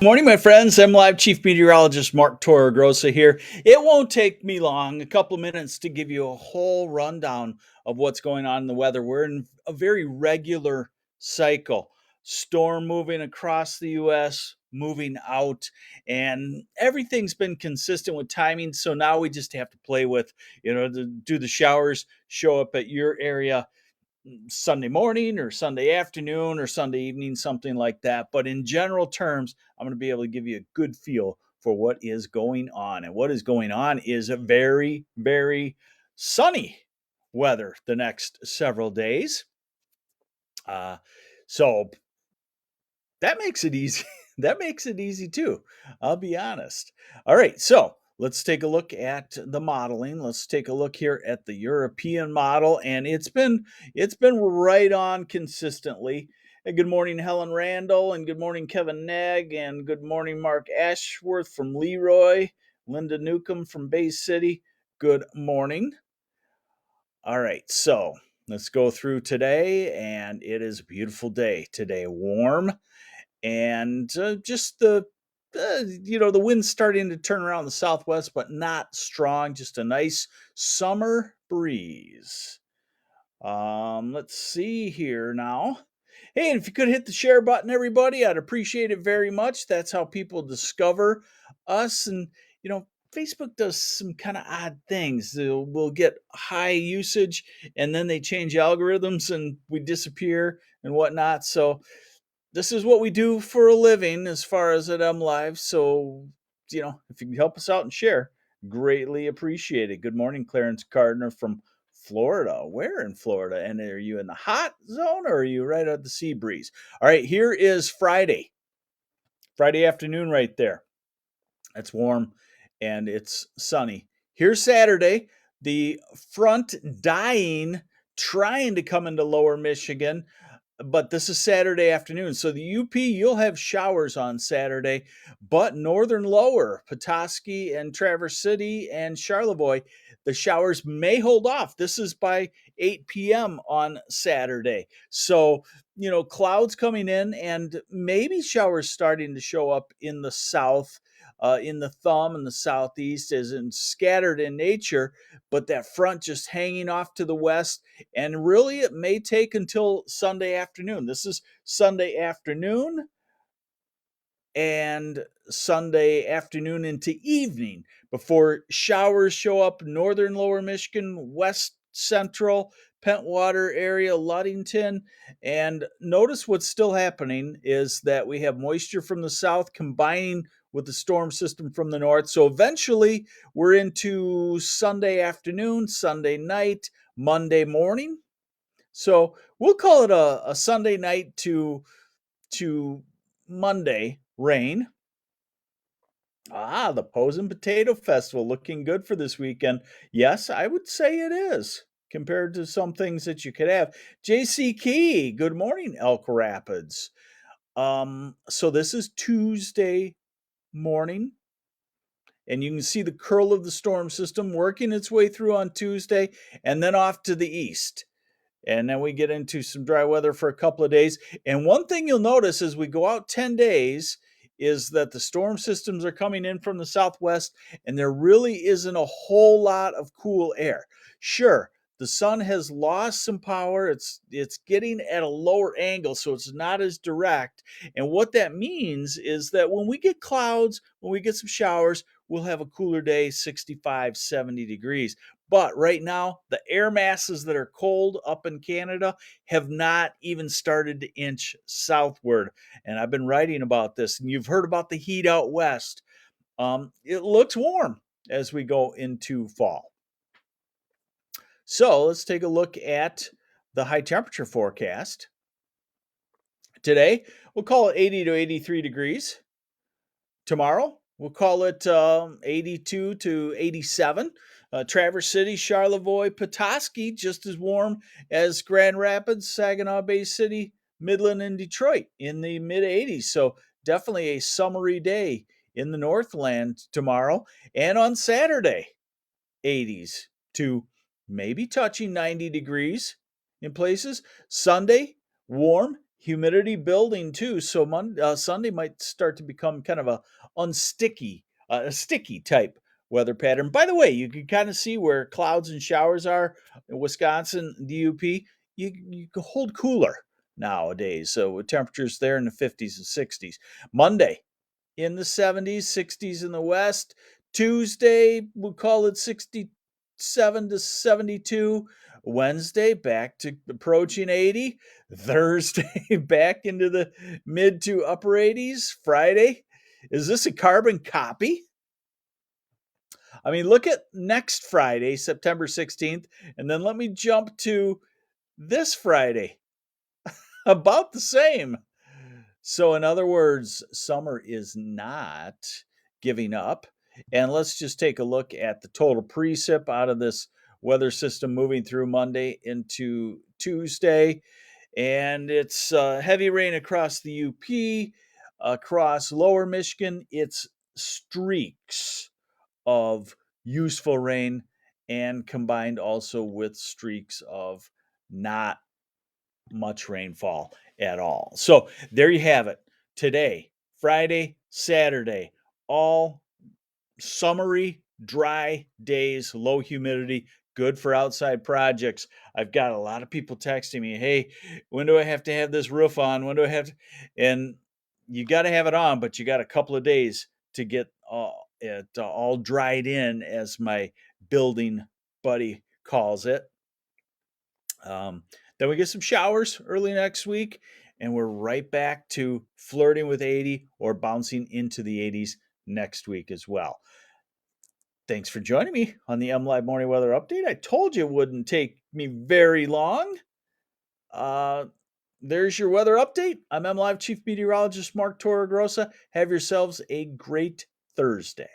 Morning, my friends. MLive Chief Meteorologist Mark Torregrossa here. It won't take me long, a couple of minutes, to give you a whole rundown of what's going on in the weather. We're in a very regular cycle. Storm moving across the U.S., moving out, and everything's been consistent with timing. So now we just have to play with, do the showers show up at your area Sunday morning or Sunday afternoon or Sunday evening, something like that. But in general terms, I'm going to be able to give you a good feel for what is going on. And what is going on is a very, very sunny weather the next several days. Uh, so that makes it easy. That makes it easy too. I'll be honest. All right, so let's take a look at the modeling. Let's take a look here at the European model, and it's been right on consistently. Good morning, Helen Randall, and good morning, Kevin Nagg, and good morning, Mark Ashworth from Leroy, Linda Newcomb from Bay City. Good morning. All right, so let's go through today, and it is a beautiful day today. Warm, and just the wind's starting to turn around the southwest, but not strong. Just a nice summer breeze. Let's see here now. Hey, and if you could hit the share button, everybody, I'd appreciate it very much. That's how people discover us. And Facebook does some kind of odd things. We'll get high usage, and then they change algorithms, and we disappear and whatnot. So this is what we do for a living as far as at MLive. So, if you can help us out and share, greatly appreciated. Good morning, Clarence Gardner from Florida. Where in Florida? And are you in the hot zone, or are you right at the sea breeze? All right, here is Friday afternoon right there. It's warm and it's sunny. Here's Saturday. The front dying, trying to come into lower Michigan, but this is Saturday afternoon. So the UP, you'll have showers on Saturday, but northern lower, Petoskey and Traverse City and Charlevoix, the showers may hold off. This is by 8 p.m. on Saturday. So, clouds coming in and maybe showers starting to show up in the south. In the thumb and the southeast, as in scattered in nature, but that front just hanging off to the west. And really, it may take until Sunday afternoon. This is Sunday afternoon and Sunday afternoon into evening before showers show up northern lower Michigan, west central, Pentwater area, Ludington. And notice what's still happening is that we have moisture from the south combining with the storm system from the north. So eventually we're into Sunday afternoon, Sunday night, Monday morning. So we'll call it a Sunday night to Monday rain. The Posen Potato Festival looking good for this weekend. Yes, I would say it is compared to some things that you could have. JC Key, good morning, Elk Rapids. So this is Tuesday morning, and you can see the curl of the storm system working its way through on Tuesday and then off to the east. And then we get into some dry weather for a couple of days. And one thing you'll notice as we go out 10 days is that the storm systems are coming in from the southwest, and there really isn't a whole lot of cool air. Sure, the sun has lost some power. It's getting at a lower angle, so it's not as direct. And what that means is that when we get clouds, when we get some showers, we'll have a cooler day, 65, 70 degrees. But right now, the air masses that are cold up in Canada have not even started to inch southward. And I've been writing about this, and you've heard about the heat out west. It looks warm as we go into fall. So let's take a look at the high temperature forecast. Today, we'll call it 80 to 83 degrees. Tomorrow, we'll call it 82 to 87. Traverse City, Charlevoix, Petoskey, just as warm as Grand Rapids, Saginaw Bay City, Midland, and Detroit in the mid 80s. So definitely a summery day in the Northland tomorrow. And on Saturday, 80s to maybe touching 90 degrees in places. Sunday, warm, humidity building too. So Sunday might start to become kind of a sticky type weather pattern. By the way, you can kind of see where clouds and showers are in Wisconsin, the UP. You can hold cooler nowadays. So with temperatures there in the 50s and 60s. Monday in the 70s, 60s in the west. Tuesday, we'll call it 67 to 72. Wednesday, back to approaching 80. Thursday, back into the mid to upper 80s. Friday, is this a carbon copy? I mean, look at next Friday, September 16th, and then let me jump to this Friday. About the same. So, in other words, summer is not giving up. And let's just take a look at the total precip out of this weather system moving through Monday into Tuesday. And it's heavy rain across the UP, across lower Michigan. It's streaks of useful rain and combined also with streaks of not much rainfall at all. So there you have it. Today, Friday, Saturday, all summery, dry days, low humidity, good for outside projects. I've got a lot of people texting me, "Hey, when do I have to have this roof on? When do I have to?" And you got to have it on, but you got a couple of days to get it all dried in, as my building buddy calls it. Um, then we get some showers early next week, and we're right back to flirting with 80 or bouncing into the 80s next week as well. Thanks for joining me on the MLive Morning Weather Update. I told you it wouldn't take me very long. Uh, there's your weather update. I'm MLive Chief Meteorologist Mark Torregrossa. Have yourselves a great Thursday.